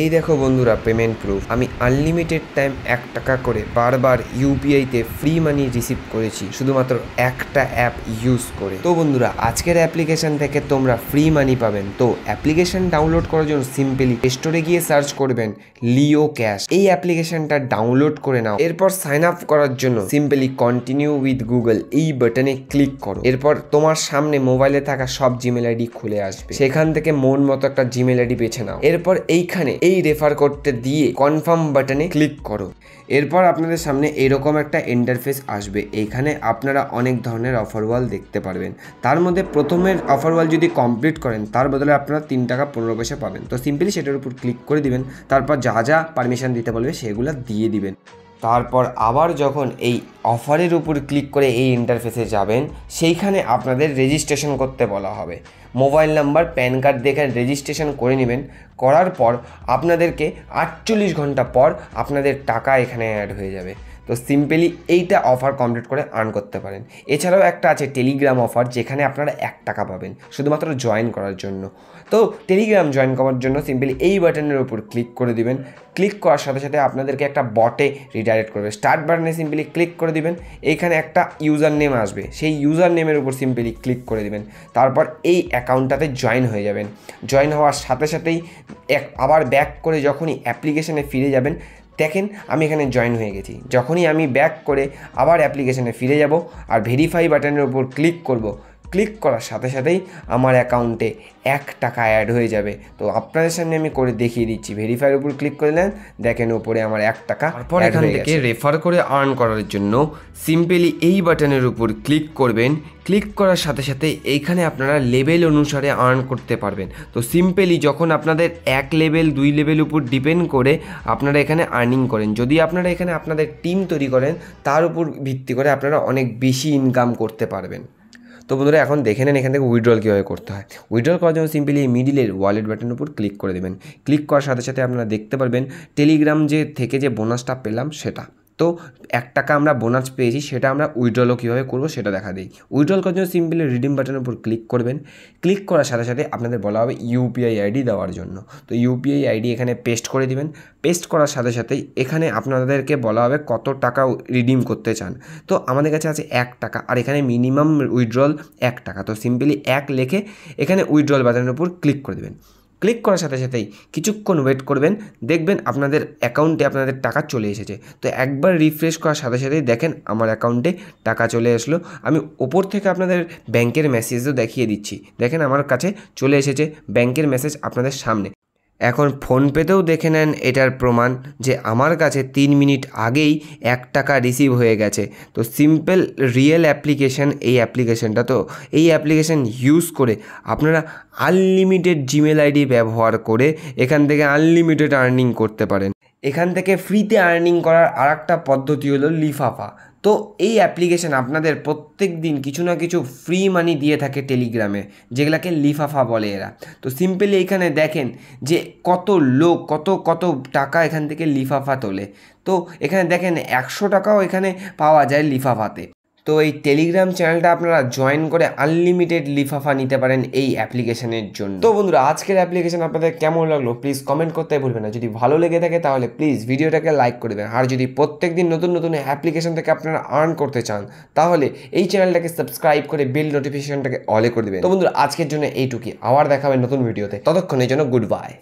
এই দেখো বন্ধুরা পেমেন্ট প্রুফ। আমি আনলিমিটেড টাইম 1 টাকা করে বারবার ইউপিআইতে ফ্রি মানি রিসিভ করেছি শুধুমাত্র একটা অ্যাপ ইউজ করে। তো বন্ধুরা আজকের অ্যাপ্লিকেশন থেকে তোমরা ফ্রি মানি পাবেন। তো অ্যাপ্লিকেশন ডাউনলোড করার জন্য সিম্পলি স্টোরে গিয়ে সার্চ করবেন লিও ক্যাশ। এই অ্যাপ্লিকেশনটা ডাউনলোড করে নাও। এরপর সাইন আপ করার জন্য সিম্পলি কন্টিনিউ উইথ গুগল এই বাটনে ক্লিক করো। এরপর তোমার সামনে মোবাইলে থাকা সব জিমেল আইডি খুলে আসবে। সেখান থেকে মন মতো একটা জিমেল আইডি বেছে নাও। এরপর এইখানে এই রেফার করতে দিয়ে কনফার্ম বাটনে ক্লিক করো। এরপর আপনাদের সামনে এরকম একটা ইন্টারফেস আসবে। এইখানে আপনারা অনেক ধরনের অফার ওয়াল দেখতে পারবেন। তার মধ্যে প্রথমের অফার ওয়াল যদি কমপ্লিট করেন তার বদলে আপনারা 3 টাকা 15 পয়সা পাবেন। তো সিম্পলি সেটার উপর ক্লিক করে দিবেন। তারপর যা যা পারমিশন দিতে বলবে সেগুলো দিয়ে দিবেন। তারপর আবার যখন এই অফারের উপর ক্লিক করে এই ইন্টারফেসে যাবেন, সেইখানে আপনাদের রেজিস্ট্রেশন করতে বলা হবে। মোবাইল নাম্বার, প্যান কার্ড দেখে রেজিস্ট্রেশন করে নেবেন। করার পর আপনাদেরকে 48 ঘন্টা পর আপনাদের টাকা এখানে অ্যাড হয়ে যাবে। তো সিম্পলি এইটা অফার কমপ্লিট করে আর্ন করতে পারেন। এছাড়াও একটা আছে টেলিগ্রাম অফার, যেখানে আপনারা 1 টাকা পাবেন শুধুমাত্র জয়েন করার জন্য। তো টেলিগ্রাম জয়েন করার জন্য সিম্পলি এই বাটনের উপর ক্লিক করে দিবেন। ক্লিক করার সাথে সাথে আপনাদেরকে একটা বটে রিডাইরেক্ট করবে। স্টার্ট বাটনে সিম্পলি ক্লিক করে দিবেন। এইখানে একটা ইউজার নেম আসবে, সেই ইউজার নেমের উপর সিম্পলি ক্লিক করে দিবেন। তারপর এই অ্যাকাউন্টটাতে জয়েন হয়ে যাবেন। জয়েন হওয়ার সাথে সাথেই আবার ব্যাক করে যখনই অ্যাপ্লিকেশনে ফিরে যাবেন, দেখেন আমি এখানে জয়েন হয়ে গেছি। যখনই আমি ব্যাক করে আবার অ্যাপ্লিকেশনে ফিরে যাব আর ভেরিফাই বাটনের উপর ক্লিক করব, ক্লিক করার সাথে সাথেই আমার অ্যাকাউন্টে 1 টাকা অ্যাড হয়ে যাবে। তো আপনাদের সামনে আমি করে দেখিয়ে দিচ্ছি। ভেরিফাইয়ের উপর ক্লিক করলেন, দেখেন উপরে আমার 1 টাকা। তারপর এখান থেকে রেফার করে আর্ন করার জন্য সিম্পলি এই বাটনের উপর ক্লিক করবেন। ক্লিক করার সাথে সাথে এইখানে আপনারা লেভেল অনুসারে আর্ন করতে পারবেন। তো সিম্পলি যখন আপনাদের 1 লেভেল 2 লেভেল উপর ডিপেন্ড করে আপনারা এখানে আর্নিং করেন। যদি আপনারা এখানে আপনাদের টিম তৈরি করেন, তার উপর ভিত্তি করে আপনারা অনেক বেশি ইনকাম করতে পারবেন। তো বন্ধুরা এখন দেখে নেন এখান থেকে উইথড্রল কীভাবে করতে হয়। উইথড্রল করার জন্য সিম্পলি এই মিডিলের ওয়ালেট বাটনের উপর ক্লিক করে দেবেন। ক্লিক করার সাথে সাথে আপনারা দেখতে পারবেন টেলিগ্রাম থেকে যে বোনাসটা পেলাম সেটা। তো 1 টাকা আমরা বোনাস পেয়েছি, সেটা আমরা উইথড্রলও কীভাবে করবো সেটা দেখা দিই। উইথড্রল করার জন্য সিম্পলি রিডিম বাটনের উপর ক্লিক করবেন। ক্লিক করার সাথে সাথে আপনাদের বলা হবে ইউপিআই আইডি দেওয়ার জন্য। তো ইউপিআই আইডি এখানে পেস্ট করে দিবেন। পেস্ট করার সাথে সাথেই এখানে আপনাদেরকে বলা হবে কত টাকা রিডিম করতে চান। তো আমাদের কাছে আছে 1 টাকা, আর এখানে মিনিমাম উইথড্রল 1 টাকা। তো সিম্পলি 1 লিখে এখানে উইথড্রল বাটনের উপর ক্লিক করে দেবেন। ক্লিক করার সাথে সাথেই কিছুক্ষণ ওয়েট করবেন, দেখবেন আপনাদের অ্যাকাউন্টে আপনাদের টাকা চলে এসেছে। তো একবার রিফ্রেশ করার সাথে সাথেই দেখেন আমার অ্যাকাউন্টে টাকা চলে আসলো। আমি ওপর থেকে আপনাদের ব্যাংকের মেসেজও দেখিয়ে দিচ্ছি। দেখেন আমার কাছে চলে এসেছে ব্যাংকের মেসেজ আপনাদের সামনে। এখন ফোনপেতেও দেখে নেন এটার প্রমাণ যে আমার কাছে 3 মিনিট আগেই 1 টাকা রিসিভ হয়ে গেছে। তো সিম্পল রিয়েল অ্যাপ্লিকেশান এই অ্যাপ্লিকেশানটা। তো এই অ্যাপ্লিকেশান ইউজ করে আপনারা আনলিমিটেড জিমেল আইডি ব্যবহার করে এখান থেকে আনলিমিটেড আর্নিং করতে পারেন। এখান থেকে ফ্রিতে আর্নিং করার আরেকটা পদ্ধতি হলো লিফাফা। তো এই অ্যাপ্লিকেশান আপনাদের প্রত্যেক দিন কিছু না কিছু ফ্রি মানি দিয়ে থাকে টেলিগ্রামে, যেগুলাকে লিফাফা বলে এরা। তো সিম্পলি এইখানে দেখেন যে কত লোক কত কত টাকা এখান থেকে লিফাফা তোলে। তো এখানে দেখেন 100 টাকাও এখানে পাওয়া যায় লিফাফাতে। তো এই টেলিগ্রাম চ্যানেলটা আপনারা জয়েন করে আনলিমিটেড লিফাফা নিতে পারেন এই অ্যাপ্লিকেশনের জন্য। তো বন্ধুরা আজকের অ্যাপ্লিকেশন আপনাদের কেমন লাগলো প্লিজ কমেন্ট করতে ভুলবেন না। যদি ভালো লেগে থাকে তাহলে প্লিজ ভিডিওটাকে লাইক করে দেবেন। আর যদি প্রত্যেক দিন নতুন নতুন অ্যাপ্লিকেশন থেকে আপনারা আর্ন করতে চান, তাহলে এই চ্যানেলটাকে সাবস্ক্রাইব করে বেল নোটিফিকেশনটাকে অলে করে দেবেন। তো বন্ধুরা আজকের জন্য এইটুকুই। আবার দেখা হবে নতুন ভিডিওতে। ততক্ষণের জন্য গুড বাই।